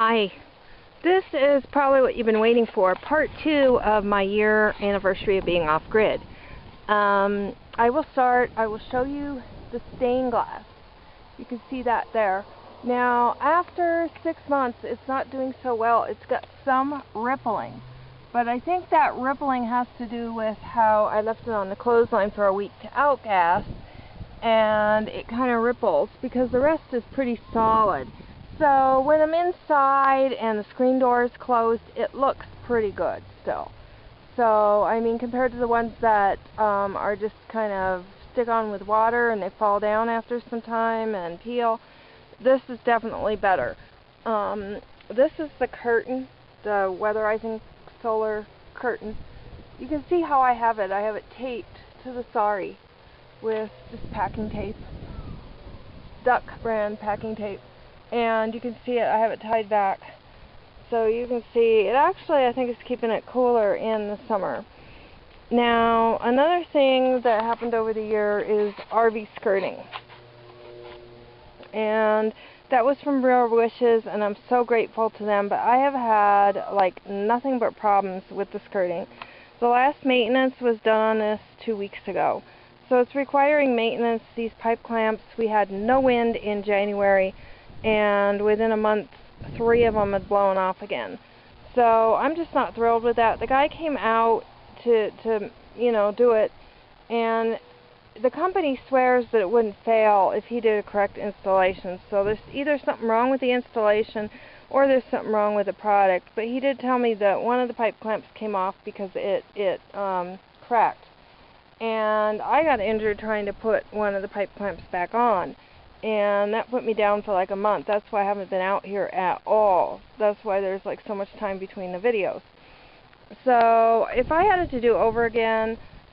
Hi, this is probably what you've been waiting for, part 2 of my year anniversary of being off-grid. I will show you the stained glass. You can see that there. Now, after 6 months, it's not doing so well. It's got some rippling. But I think that rippling has to do with how I left it on the clothesline for a week to outgas, and it kind of ripples because the rest is pretty solid. So when I'm inside and the screen door is closed, it looks pretty good still. So, I mean, compared to the ones that are just kind of stick on with water and they fall down after some time and peel, this is definitely better. This is the curtain, the weatherizing solar curtain. You can see how I have it. I have it taped to the sari with this packing tape, Duck brand packing tape. And you can see it, I have it tied back. So you can see, it actually, I think, is keeping it cooler in the summer. Now, another thing that happened over the year is RV skirting. And that was from Rare Wishes, and I'm so grateful to them, but I have had, like, nothing but problems with the skirting. The last maintenance was done on this 2 weeks ago. So it's requiring maintenance. These pipe clamps, we had no wind in January, and within a month 3 of them had blown off again. So I'm just not thrilled with that. The guy came out to you know, do it, and the company swears that it wouldn't fail if he did a correct installation. So there's either something wrong with the installation or there's something wrong with the product. But he did tell me that one of the pipe clamps came off because it cracked, and I got injured trying to put one of the pipe clamps back on. And that put me down for like a month. That's why I haven't been out here at all. That's why there's like so much time between the videos. So if I had it to do over again,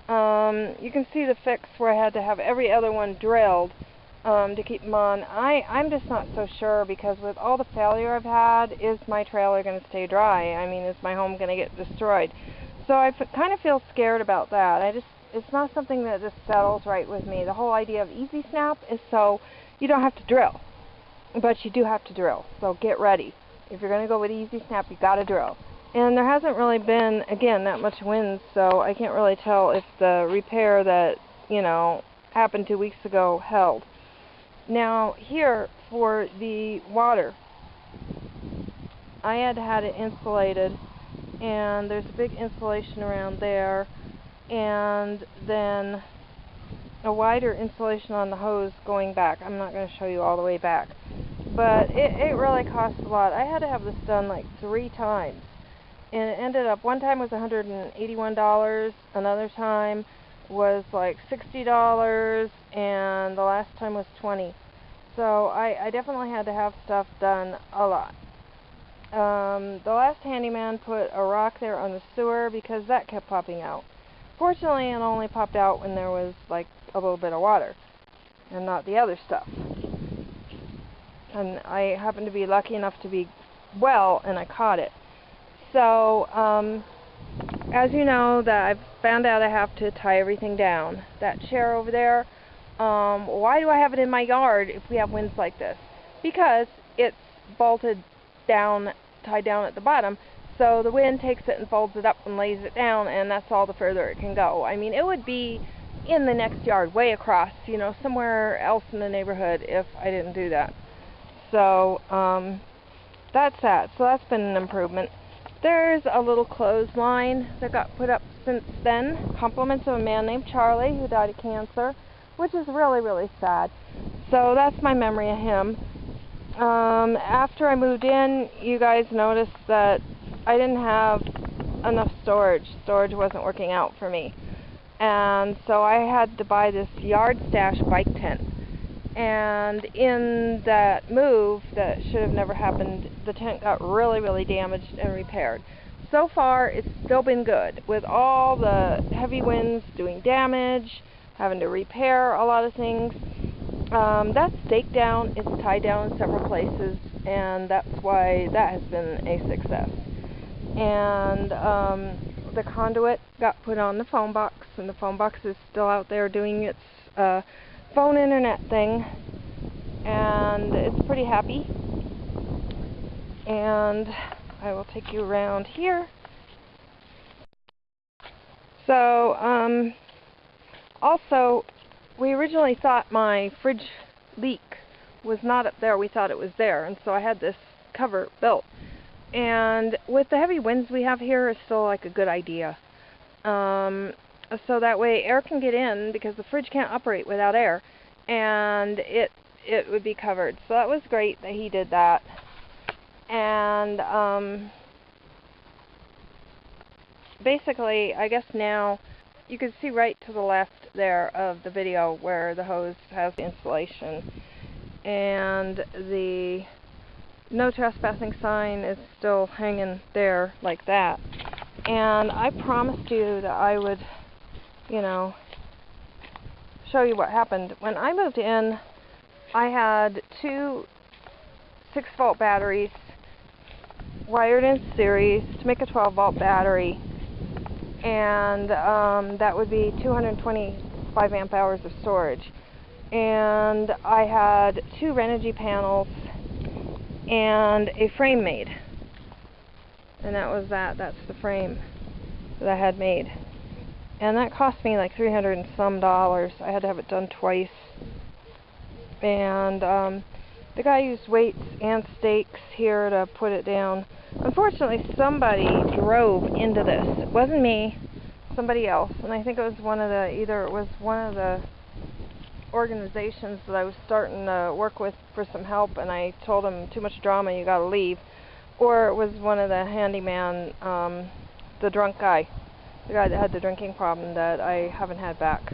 you can see the fix where I had to have every other one drilled to keep them on. I'm just not so sure, because with all the failure I've had, is my trailer going to stay dry? I mean, is my home going to get destroyed? So I kind of feel scared about that. It's not something that just settles right with me. The whole idea of Easy Snap is so you don't have to drill, but you do have to drill. So get ready. If you're going to go with Easy Snap, you got to drill. And there hasn't really been, again, that much wind, so I can't really tell if the repair that, you know, happened 2 weeks ago held. Now, here for the water, I had it insulated, and there's a big insulation around there, and then a wider insulation on the hose going back. I'm not going to show you all the way back, but it really costs a lot. I had to have this done like 3 times, and it ended up, one time was $181, another time was like $60, and the last time was $20. So I definitely had to have stuff done a lot. The last handyman put a rock there on the sewer because that kept popping out. Fortunately, it only popped out when there was like a little bit of water and not the other stuff. And I happened to be lucky enough to be well, and I caught it. So, as you know, that I've found out I have to tie everything down. That chair over there, why do I have it in my yard if we have winds like this? Because it's bolted down, tied down at the bottom. So the wind takes it and folds it up and lays it down, and that's all the further it can go. I mean, it would be in the next yard, way across, you know, somewhere else in the neighborhood if I didn't do that. So, that's that. So that's been an improvement. There's a little clothesline that got put up since then. Compliments of a man named Charlie who died of cancer, which is really, really sad. So that's my memory of him. After I moved in, you guys noticed that I didn't have enough storage. Storage wasn't working out for me. And so I had to buy this Yard Stash bike tent. And in that move, that should have never happened, the tent got really, really damaged and repaired. So far, it's still been good. With all the heavy winds doing damage, having to repair a lot of things, that's staked down, it's tied down in several places, and that's why that has been a success. And the conduit got put on the phone box, and the phone box is still out there doing its phone internet thing, and it's pretty happy. And I will take you around here. So, also, we originally thought my fridge leak was not up there. We thought it was there, and so I had this cover built. And with the heavy winds we have here, it's still like a good idea. So that way air can get in, because the fridge can't operate without air, and it would be covered. So that was great that he did that. And basically, I guess now you can see right to the left there of the video where the hose has the insulation, and the no trespassing sign is still hanging there like that. And I promised you that I would, you know, show you what happened. When I moved in, I had two 6-volt batteries wired in series to make a 12-volt battery, and that would be 225 amp hours of storage. And I had 2 Renogy panels and a frame made, and that was that. That's the frame that I had made, and that cost me like $300 and some. I had to have it done twice, and the guy used weights and stakes here to put it down. Unfortunately, somebody drove into this. It wasn't me, somebody else, and I think it was one of the, either it was one of the organizations that I was starting to work with for some help, and I told him, too much drama, you gotta leave. Or it was one of the handyman, the drunk guy, the guy that had the drinking problem that I haven't had back.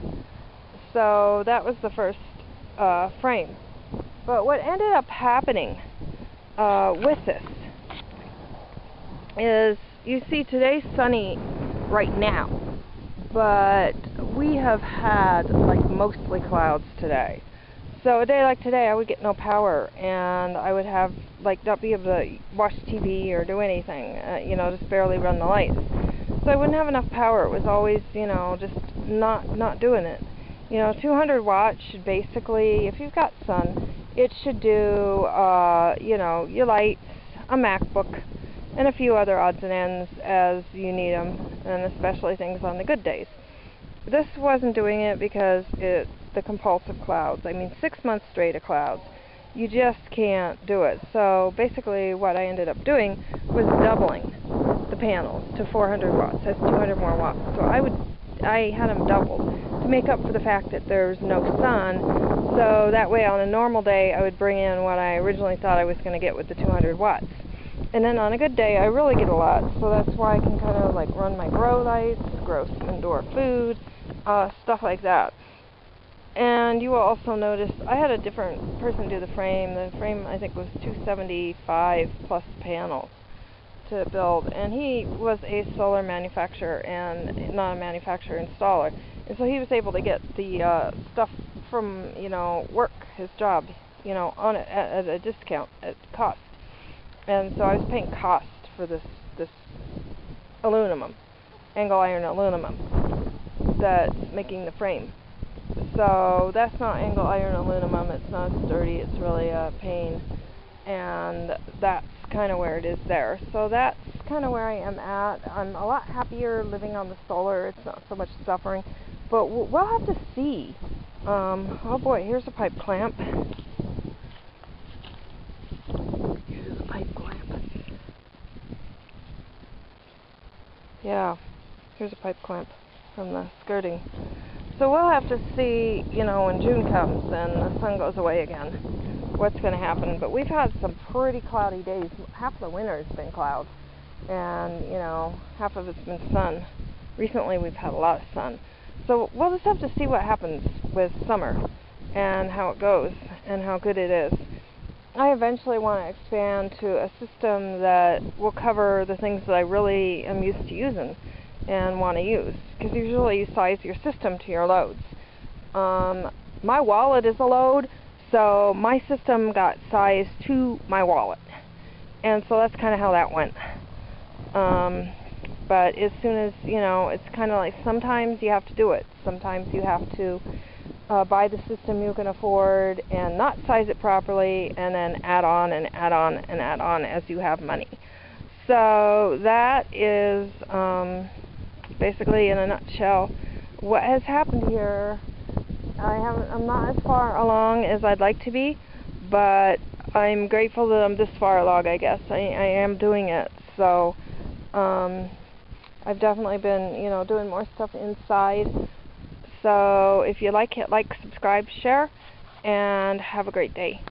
So that was the first frame. But what ended up happening with this is, you see today's sunny right now, but we have had like mostly clouds today. So a day like today I would get no power, and I would have like not be able to watch TV or do anything, you know, just barely run the lights. So I wouldn't have enough power. It was always, you know, just not doing it. You know, 200 watts should basically, if you've got sun, it should do, you know, your lights, a MacBook, and a few other odds and ends as you need them, and especially things on the good days. This wasn't doing it because it's the compulsive clouds. I mean, 6 months straight of clouds. You just can't do it. So basically what I ended up doing was doubling the panels to 400 watts. That's 200 more watts. So I had them doubled to make up for the fact that there's no sun. So that way on a normal day I would bring in what I originally thought I was going to get with the 200 watts. And then on a good day I really get a lot. So that's why I can kind of like run my grow lights, grow some indoor food, stuff like that. And you will also notice I had a different person do the frame. The frame, I think, was $275 plus panels to build, and he was a solar manufacturer and not a manufacturer installer, and so he was able to get the stuff from, you know, work, his job, you know, on it at a discount at cost. And so I was paying cost for this aluminum, angle iron aluminum, that's making the frame. So that's not angle iron aluminum, it's not sturdy, it's really a pain, and that's kind of where it is there. So that's kind of where I am at. I'm a lot happier living on the solar. It's not so much suffering, but we'll have to see. Oh boy, here's a pipe clamp. Here's a pipe clamp. Yeah, here's a pipe clamp from the skirting. So we'll have to see, you know, when June comes and the sun goes away again, what's going to happen. But we've had some pretty cloudy days. Half the winter has been clouds, and, you know, half of it's been sun. Recently we've had a lot of sun. So we'll just have to see what happens with summer and how it goes and how good it is. I eventually want to expand to a system that will cover the things that I really am used to using and want to use, because usually you size your system to your loads. My wallet is a load, so my system got sized to my wallet, and so that's kind of how that went. But as soon as, you know, it's kind of like sometimes you have to do it, sometimes you have to buy the system you can afford and not size it properly, and then add on and add on and add on as you have money. So that is basically, in a nutshell, what has happened here. I'm not as far along as I'd like to be, but I'm grateful that I'm this far along, I guess. I am doing it. So I've definitely been, doing more stuff inside. So if you like it, like, subscribe, share, and have a great day.